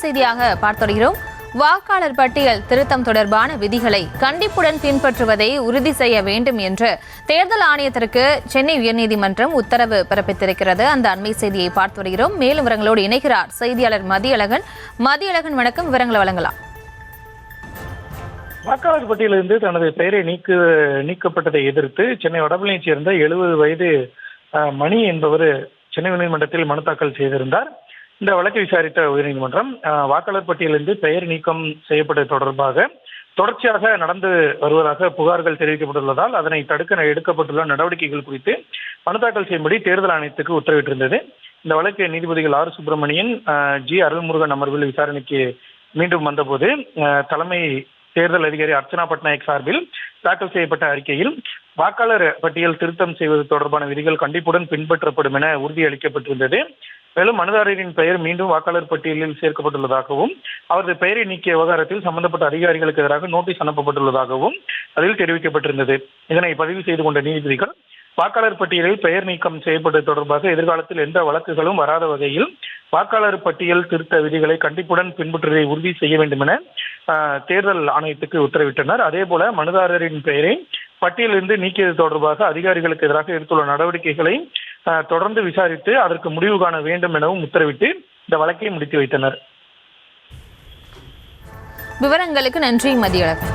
செய்தியாக பார்த்துள்ளோம். வாக்காளர் பட்டியல் திருத்தம் தொடர்பான விதிகளை கண்டிப்புடன் பின்பற்றுவதை உறுதி செய்ய வேண்டும் என்று தேர்தல் ஆணையத்திற்கு சென்னை உயர்நீதிமன்றம் உத்தரவு பிறப்பித்திருக்கிறது. அந்த அண்மை செய்தியை பார்த்து வருகிறோம். மேலும் விவரங்களோடு இணைகிறார் செய்தியாளர் மதியழகன். வணக்கம், விவரங்களை வழங்கலாம். வாக்காளர் பட்டியலிருந்து தனது பெயரை நீக்கப்பட்டதை எதிர்த்து சென்னை வடபழனியைச் சேர்ந்த 70 வயது மணி என்பவர் சென்னை உயர்நீதிமன்றத்தில் மனு தாக்கல் செய்திருந்தார். இந்த வழக்கை விசாரித்த உயர்நீதிமன்றம் வாக்காளர் பட்டியலிருந்து பெயர் நீக்கம் செய்யப்பட்டது தொடர்பாக தொடர்ச்சியாக நடந்து வருவதாக புகார்கள் தெரிவிக்கப்பட்டுள்ளதால் அதனை தடுக்க எடுக்கப்பட்டுள்ள நடவடிக்கைகள் குறித்து மனு தாக்கல் செய்யும்படி தேர்தல் ஆணையத்துக்கு உத்தரவிட்டிருந்தது. இந்த வழக்கு நீதிபதிகள் ஆர் சுப்பிரமணியன், ஜி அருள்முருகன் அமர்வில் விசாரணைக்கு மீண்டும் வந்தபோது தலைமை தேர்தல் அதிகாரி அர்ச்சனா பட்நாயக் சார்பில் தாக்கல் செய்யப்பட்ட அறிக்கையில் வாக்காளர் பட்டியல் திருத்தம் செய்வது தொடர்பான விதிகள் கண்டிப்புடன் பின்பற்றப்படும் என உறுதியளிக்கப்பட்டிருந்தது. மேலும் மனுதாரரின் பெயர் மீண்டும் வாக்காளர் பட்டியலில் சேர்க்கப்பட்டுள்ளதாகவும் அவரது பெயரை நீக்கிய விவகாரத்தில் சம்பந்தப்பட்ட அதிகாரிகளுக்கு எதிராக நோட்டீஸ் அனுப்பப்பட்டுள்ளதாகவும் அதில் தெரிவிக்கப்பட்டிருந்தது. இதனை பதிவு செய்து கொண்ட நீதிபதிகள் வாக்காளர் பட்டியலில் பெயர் நீக்கம் செய்யப்பட்டது தொடர்பாக எதிர்காலத்தில் எந்த வழக்குகளும் வராத வகையில் வாக்காளர் பட்டியல் திருத்த விதிகளை கண்டிப்புடன் பின்பற்றுவதை உறுதி செய்ய வேண்டும் என தேர்தல் ஆணையத்துக்கு உத்தரவிட்டனர். அதேபோல மனுதாரரின் பெயரை பட்டியலிருந்து நீக்கியது தொடர்பாக அதிகாரிகளுக்கு எதிராக எடுத்துள்ள நடவடிக்கைகளை தொடர்ந்து விசாரித்து அதற்கு முடிவு காண வேண்டும் எனவும் உத்தரவிட்டு இந்த வழக்கை முடித்து வைத்தனர். விவரங்களுக்கு நன்றி மதியழகன்.